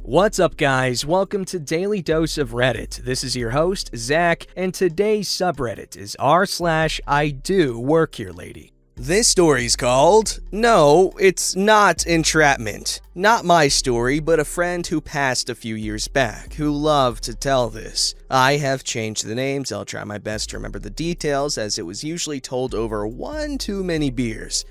What's up, guys? Welcome to Daily Dose of Reddit. This is your host, Zach, and today's subreddit is r/IDoWorkHereLady. This story's called, No, It's Not Entrapment. Not my story, but a friend who passed a few years back, who loved to tell this. I have changed the names. I'll try my best to remember the details, as it was usually told over one too many beers.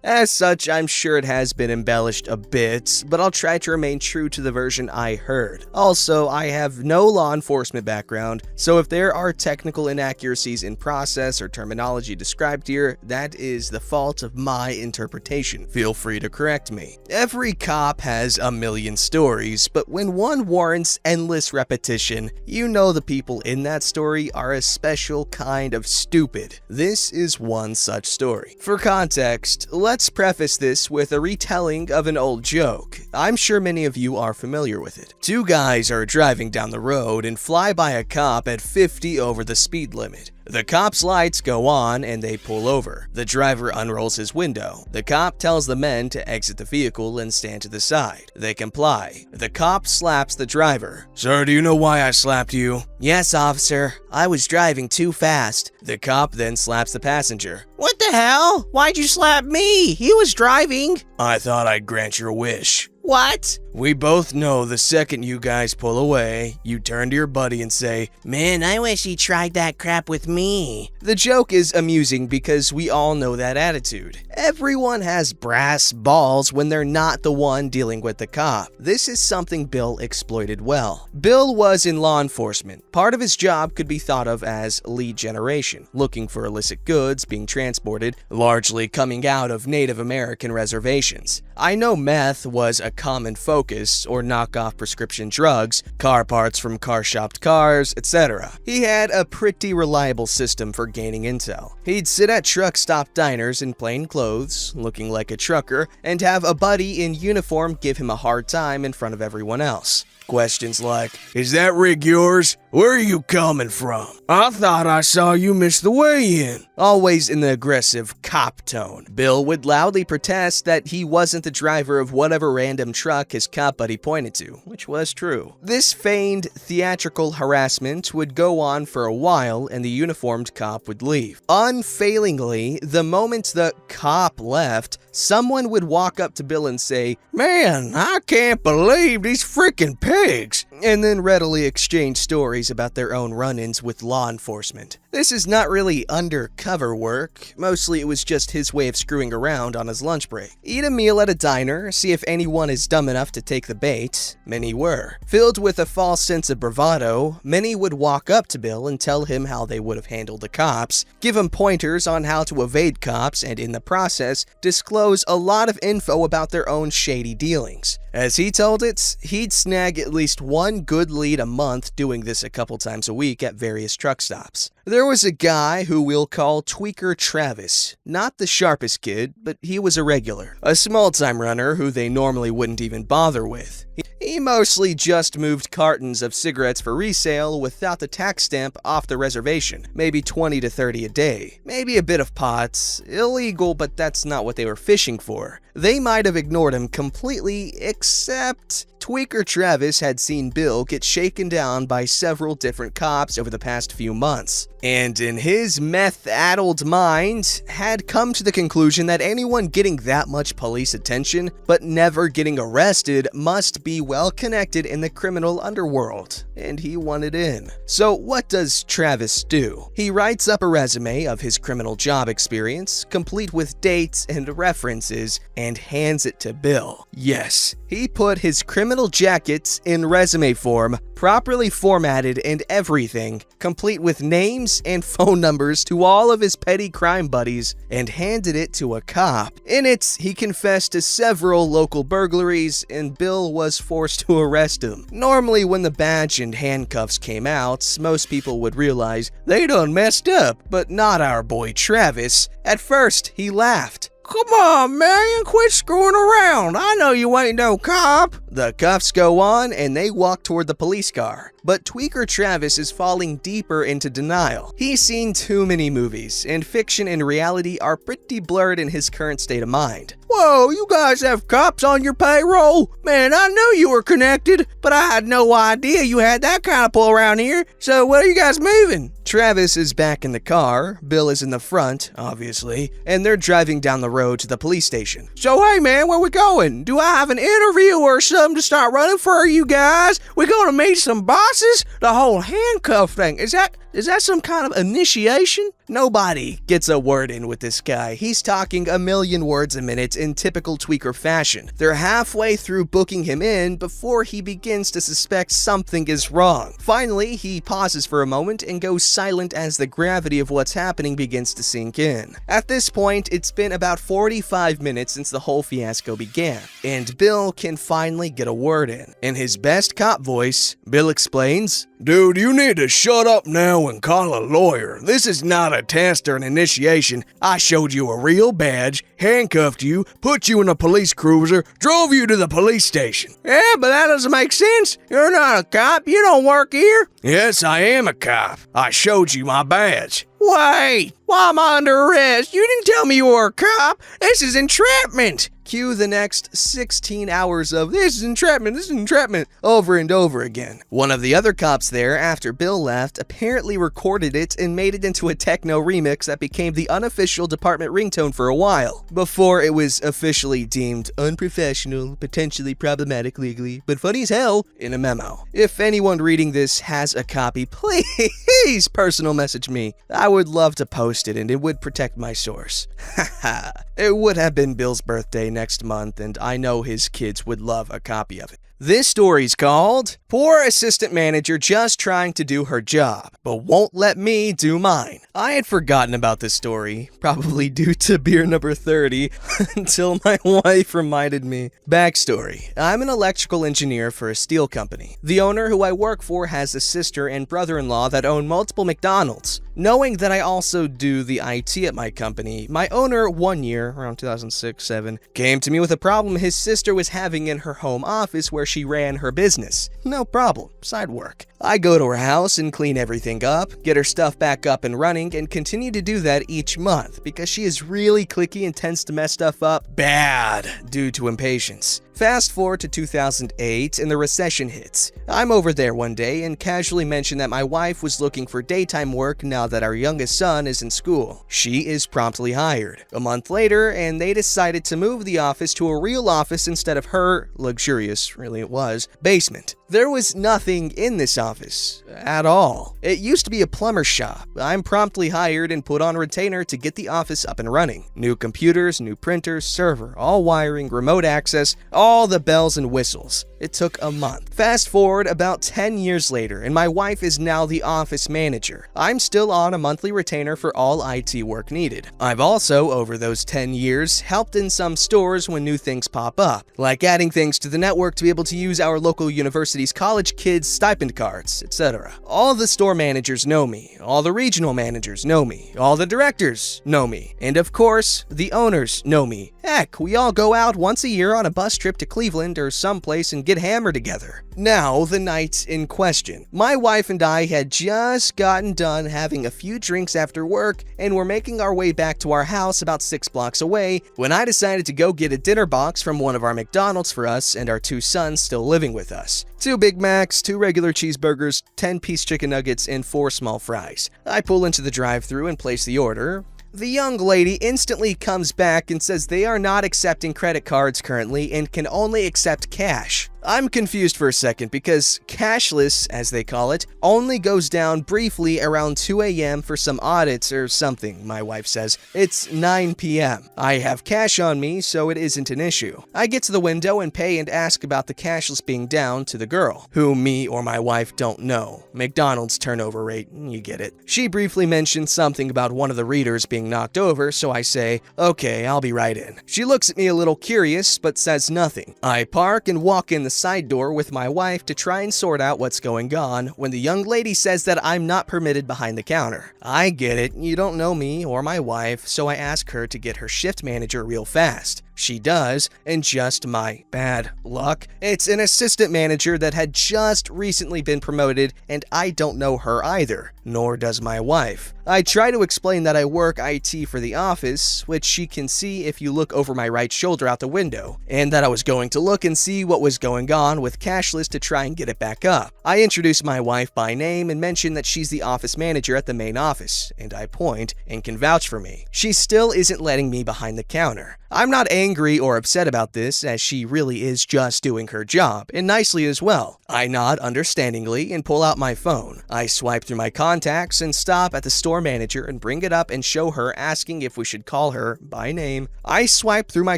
As such, I'm sure it has been embellished a bit, but I'll try to remain true to the version I heard. Also, I have no law enforcement background, so if there are technical inaccuracies in process or terminology described here, that is the fault of my interpretation. Feel free to correct me. Every cop has a million stories, but when one warrants endless repetition, you know the people in that story are a special kind of stupid. This is one such story. For context, let's preface this with a retelling of an old joke. I'm sure many of you are familiar with it. Two guys are driving down the road and fly by a cop at 50 over the speed limit. The cop's lights go on and they pull over. The driver unrolls his window. The cop tells the men to exit the vehicle and stand to the side. They comply. The cop slaps the driver. "Sir, do you know why I slapped you?" "Yes, officer. I was driving too fast." The cop then slaps the passenger. "What the hell? Why'd you slap me? He was driving." "I thought I'd grant your wish." "What?" "We both know the second you guys pull away, you turn to your buddy and say, 'Man, I wish he tried that crap with me.'" The joke is amusing because we all know that attitude. Everyone has brass balls when they're not the one dealing with the cop. This is something Bill exploited well. Bill was in law enforcement. Part of his job could be thought of as lead generation, looking for illicit goods being transported, largely coming out of Native American reservations. I know meth was a common focus, or knockoff prescription drugs, car parts from car-shopped cars, etc. He had a pretty reliable system for gaining intel. He'd sit at truck stop diners in plain clothes, looking like a trucker, and have a buddy in uniform give him a hard time in front of everyone else. Questions like, "Is that rig yours? Where are you coming from? I thought I saw you miss the weigh-in." Always in the aggressive cop tone. Bill would loudly protest that he wasn't the driver of whatever random truck his cop buddy pointed to, which was true. This feigned theatrical harassment would go on for a while and the uniformed cop would leave. Unfailingly, the moment the cop left, someone would walk up to Bill and say, "Man, I can't believe these freaking pigs," and then readily exchange stories about their own run-ins with law enforcement. This is not really undercover work. Mostly it was just his way of screwing around on his lunch break. Eat a meal at a diner, see if anyone is dumb enough to take the bait. Many were. Filled with a false sense of bravado, many would walk up to Bill and tell him how they would have handled the cops, give him pointers on how to evade cops, and in the process, disclose a lot of info about their own shady dealings. As he told it, he'd snag at least one good lead a month doing this a couple times a week at various truck stops. There was a guy who we'll call Tweaker Travis. Not the sharpest kid, but he was a regular. A small-time runner who they normally wouldn't even bother with. He mostly just moved cartons of cigarettes for resale without the tax stamp off the reservation. Maybe 20 to 30 a day. Maybe a bit of pot. Illegal, but that's not what they were fishing for. They might have ignored him completely, except Tweaker Travis had seen Bill get shaken down by several different cops over the past few months, and in his meth-addled mind, had come to the conclusion that anyone getting that much police attention but never getting arrested must be well connected in the criminal underworld, and he wanted in. So what does Travis do? He writes up a resume of his criminal job experience, complete with dates and references, and hands it to Bill. Yes, he put his criminal jackets in resume form, properly formatted and everything, complete with names and phone numbers to all of his petty crime buddies, and handed it to a cop. In it, he confessed to several local burglaries, and Bill was forced to arrest him. Normally, when the badge and handcuffs came out, most people would realize they done messed up, but not our boy Travis. At first, he laughed. "Come on, man, quit screwing around. I know you ain't no cop." The cuffs go on and they walk toward the police car. But Tweaker Travis is falling deeper into denial. He's seen too many movies, and fiction and reality are pretty blurred in his current state of mind. Whoa, you guys have cops on your payroll? Man, I knew you were connected, but I had no idea you had that kind of pull around here. So what are you guys moving? Travis is back in the car, Bill is in the front, obviously, and they're driving down the road to the police station. So hey man, where we going? Do I have an interview or something to start running for you guys? We gonna meet some bosses? The whole handcuff thing, is that some kind of initiation? Nobody gets a word in with this guy. He's talking a million words a minute in typical tweaker fashion. They're halfway through booking him in before he begins to suspect something is wrong. Finally, he pauses for a moment and goes silent as the gravity of what's happening begins to sink in. At this point, it's been about 45 minutes since the whole fiasco began, and Bill can finally get a word in. In his best cop voice, Bill explains, Dude, you need to shut up now and call a lawyer. This is not a test or an initiation. I showed you a real badge, handcuffed you, put you in a police cruiser, drove you to the police station. Yeah, but that doesn't make sense. You're not a cop. You don't work here. Yes, I am a cop. I showed you my badge. Wait, why am I under arrest? You didn't tell me you were a cop. This is entrapment. Cue the next 16 hours of this is entrapment, over and over again. One of the other cops there, after Bill left, apparently recorded it and made it into a techno remix that became the unofficial department ringtone for a while, before it was officially deemed unprofessional, potentially problematic legally, but funny as hell in a memo. If anyone reading this has a copy, please personal message me. I would love to post it and it would protect my source. Haha. It would have been Bill's birthday next month, and I know his kids would love a copy of it. This story's called Poor Assistant Manager Just Trying to Do Her Job, but Won't Let Me Do Mine. I had forgotten about this story, probably due to beer number 30, until my wife reminded me. Backstory. I'm an electrical engineer for a steel company. The owner who I work for has a sister and brother-in-law that own multiple McDonald's. Knowing that I also do the IT at my company, my owner one year, around 2006-07, came to me with a problem his sister was having in her home office where she ran her business. No problem, side work. I go to her house and clean everything up, get her stuff back up and running, and continue to do that each month because she is really cliquey and tends to mess stuff up bad due to impatience. Fast forward to 2008 and the recession hits. I'm over there one day and casually mention that my wife was looking for daytime work now that our youngest son is in school. She is promptly hired. A month later, and they decided to move the office to a real office instead of her, luxurious, really it was, basement. There was nothing in this office at all. It used to be a plumber shop. I'm promptly hired and put on retainer to get the office up and running. New computers, new printers, server, all wiring, remote access, all the bells and whistles. It took a month. Fast forward about 10 years later, and my wife is now the office manager. I'm still on a monthly retainer for all IT work needed. I've also, over those 10 years, helped in some stores when new things pop up, like adding things to the network to be able to use our local university's college kids' stipend cards, etc. All the store managers know me, all the regional managers know me, all the directors know me, and of course, the owners know me. Heck, we all go out once a year on a bus trip to Cleveland or someplace and get hammered together. Now, the night in question. My wife and I had just gotten done having a few drinks after work and were making our way back to our house about 6 blocks away when I decided to go get a dinner box from one of our McDonald's for us and our 2 sons still living with us. 2 Big Macs, 2 regular cheeseburgers, 10-piece chicken nuggets, and 4 small fries. I pull into the drive-thru and place the order. The young lady instantly comes back and says they are not accepting credit cards currently and can only accept cash. I'm confused for a second because cashless, as they call it, only goes down briefly around 2 a.m. for some audits or something, my wife says. It's 9 p.m. I have cash on me, so it isn't an issue. I get to the window and pay and ask about the cashless being down to the girl, who me or my wife don't know. McDonald's turnover rate, you get it. She briefly mentioned something about one of the readers being knocked over, so I say, okay, I'll be right in. She looks at me a little curious, but says nothing. I park and walk in the side door with my wife to try and sort out what's going on when the young lady says that I'm not permitted behind the counter. I get it, you don't know me or my wife, so I ask her to get her shift manager real fast. She does, and just my bad luck, it's an assistant manager that had just recently been promoted, and I don't know her either, nor does my wife. I try to explain that I work IT for the office, which she can see if you look over my right shoulder out the window, and that I was going to look and see what was going on with cashless to try and get it back up. I introduce my wife by name and mention that she's the office manager at the main office, and I point and can vouch for me. She still isn't letting me behind the counter. I'm not angry or upset about this, as she really is just doing her job, and nicely as well. I nod understandingly and pull out my phone. I swipe through my contacts and stop at the store manager and bring it up and show her, asking if we should call her by name. I swipe through my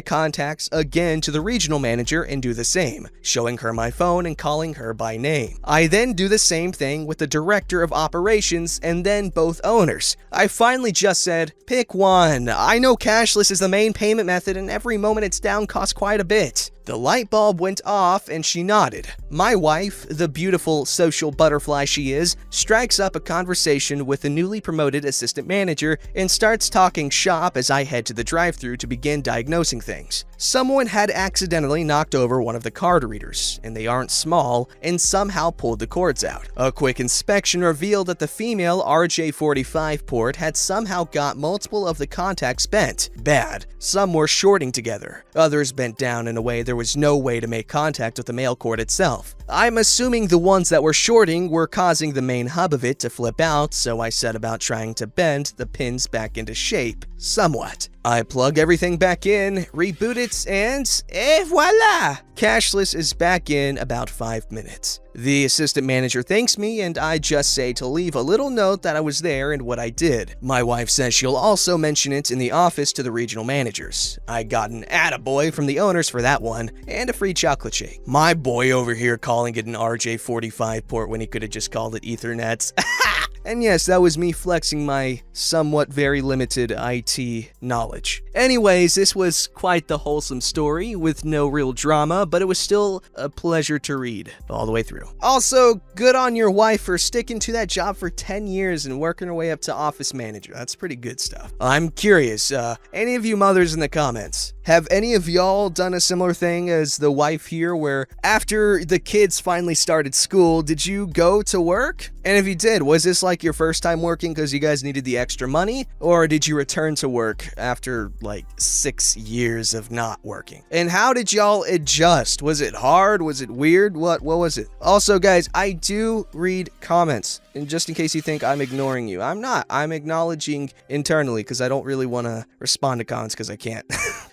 contacts again to the regional manager and do the same, showing her my phone and calling her by name. I then do the same thing with the director of operations and then both owners. I finally just said, pick one. I know cashless is the main payment method and every moment it's down costs quite a bit. The light bulb went off and she nodded. My wife, the beautiful social butterfly she is, strikes up a conversation with the newly promoted assistant manager and starts talking shop as I head to the drive-thru to begin diagnosing things. Someone had accidentally knocked over one of the card readers, and they aren't small, and somehow pulled the cords out. A quick inspection revealed that the female RJ45 port had somehow got multiple of the contacts bent. Bad. Some were shorting together. Others bent down in a way there was no way to make contact with the male cord itself. I'm assuming the ones that were shorting were causing the main hub of it to flip out, so I set about trying to bend the pins back into shape, somewhat. I plug everything back in, reboot it, and voila! Cashless is back in about 5 minutes. The assistant manager thanks me, and I just say to leave a little note that I was there and what I did. My wife says she'll also mention it in the office to the regional managers. I got an attaboy from the owners for that one, and a free chocolate shake. My boy over here calling it an RJ45 port when he could have just called it Ethernet. And yes, that was me flexing my somewhat very limited IT knowledge. Anyways, this was quite the wholesome story with no real drama, but it was still a pleasure to read all the way through. Also, good on your wife for sticking to that job for 10 years and working her way up to office manager. That's pretty good stuff. I'm curious, any of you mothers in the comments, have any of y'all done a similar thing as the wife here where after the kids finally started school, did you go to work? And if you did, was this like your first time working because you guys needed the extra money? Or did you return to work after like 6 years of not working? And how did y'all adjust? Was it hard? Was it weird? What was it? Also, guys, I do read comments. And just in case you think I'm ignoring you, I'm not. I'm acknowledging internally because I don't really want to respond to comments because I can't.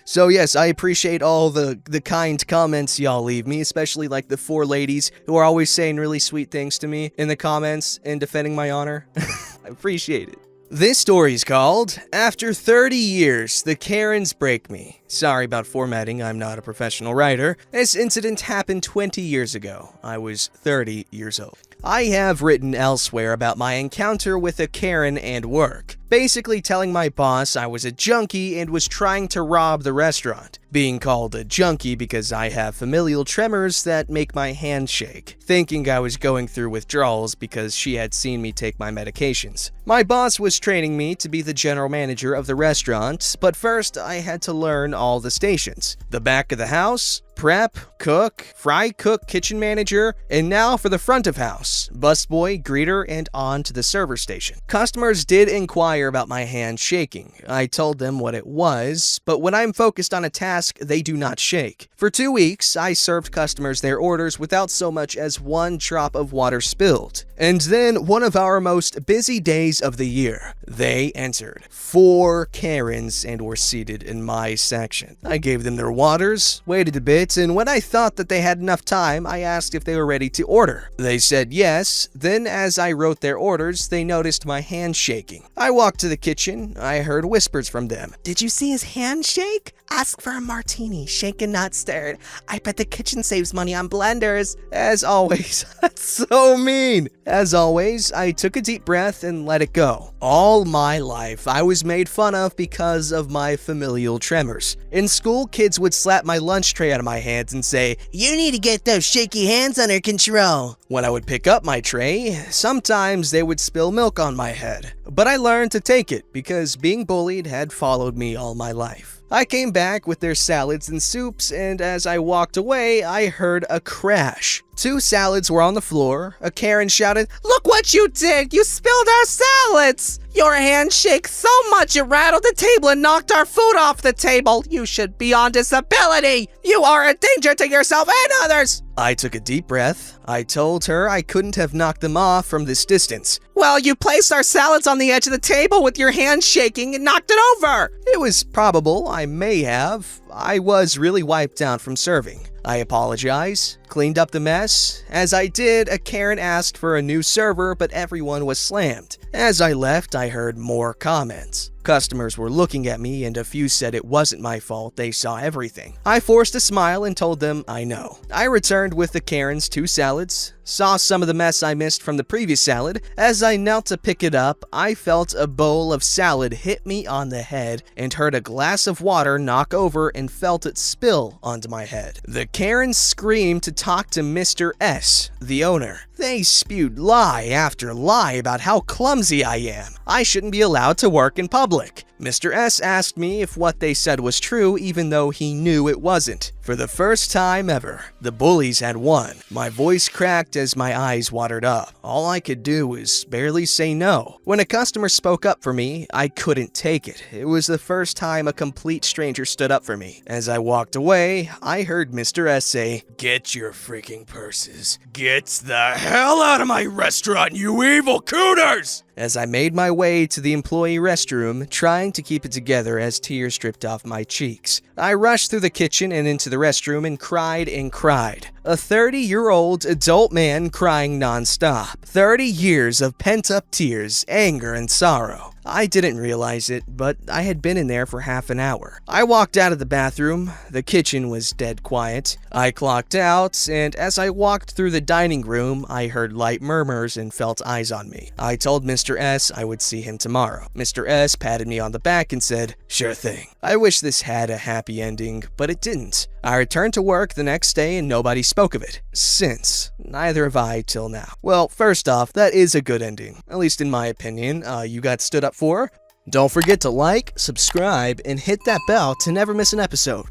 So yes, I appreciate all the kind comments y'all leave me, especially like the 4 ladies who are always saying really sweet things to me in the comments and defending my honor. I appreciate it. This story's called, After 30 Years, the Karens Break Me. Sorry about formatting, I'm not a professional writer. This incident happened 20 years ago. I was 30 years old. I have written elsewhere about my encounter with a Karen and work, basically telling my boss I was a junkie and was trying to rob the restaurant. Being called a junkie because I have familial tremors that make my hand shake, thinking I was going through withdrawals because she had seen me take my medications. My boss was training me to be the general manager of the restaurant, but first I had to learn all the stations. The back of the house, prep, cook, fry cook, kitchen manager, and now for the front of house, busboy, greeter, and on to the server station. Customers did inquire about my hand shaking. I told them what it was, but when I'm focused on a task, they do not shake. For 2 weeks, I served customers their orders without so much as one drop of water spilled. And then, one of our most busy days of the year, they entered. 4 Karens and were seated in my section. I gave them their waters, waited a bit, and when I thought that they had enough time, I asked if they were ready to order. They said yes. Then as I wrote their orders, they noticed my hand shaking. I walked to the kitchen. I heard whispers from them. "Did you see his hand shake? Ask for a martini, shaken not stirred. I bet the kitchen saves money on blenders." As always, that's so mean. As always, I took a deep breath and let it go. All my life, I was made fun of because of my familial tremors. In school, kids would slap my lunch tray out of my my hands and say, "You need to get those shaky hands under control." When I would pick up my tray, sometimes they would spill milk on my head. But I learned to take it because being bullied had followed me all my life. I came back with their salads and soups, and as I walked away, I heard a crash. 2 salads were on the floor. A Karen shouted, "Look what you did! You spilled our salads! Your hand shake so much it rattled the table and knocked our food off the table! You should be on disability! You are a danger to yourself and others!" I took a deep breath. I told her I couldn't have knocked them off from this distance. "Well, you placed our salads on the edge of the table with your hand shaking and knocked it over!" It was probable I may have. I was really wiped out from serving. I apologized, cleaned up the mess. As I did, a Karen asked for a new server, but everyone was slammed. As I left, I heard more comments. Customers were looking at me and a few said it wasn't my fault, they saw everything. I forced a smile and told them I know. I returned with the Karen's 2 salads, saw some of the mess I missed from the previous salad. As I knelt to pick it up, I felt a bowl of salad hit me on the head and heard a glass of water knock over and felt it spill onto my head. The Karen screamed to talk to Mr. S, the owner. They spewed lie after lie about how clumsy I am. I shouldn't be allowed to work in public. Mr. S asked me if what they said was true even though he knew it wasn't. For the first time ever, the bullies had won. My voice cracked as my eyes watered up. All I could do was barely say no. When a customer spoke up for me, I couldn't take it. It was the first time a complete stranger stood up for me. As I walked away, I heard Mr. S say, "Get your freaking purses. Get the hell out of my restaurant, you evil cooters!" As I made my way to the employee restroom, trying to keep it together as tears dripped off my cheeks. I rushed through the kitchen and into the restroom and cried and cried. A 30-year-old adult man crying nonstop. 30 years of pent-up tears, anger, and sorrow. I didn't realize it, but I had been in there for half an hour. I walked out of the bathroom. The kitchen was dead quiet. I clocked out, and as I walked through the dining room, I heard light murmurs and felt eyes on me. I told Mr. S I would see him tomorrow. Mr. S patted me on the back and said, "Sure thing." I wish this had a happy ending, but it didn't. I returned to work the next day and nobody spoke of it. Since. Neither have I till now. Well, first off, that is a good ending. At least in my opinion. You got stood up for. Don't forget to like, subscribe, and hit that bell to never miss an episode.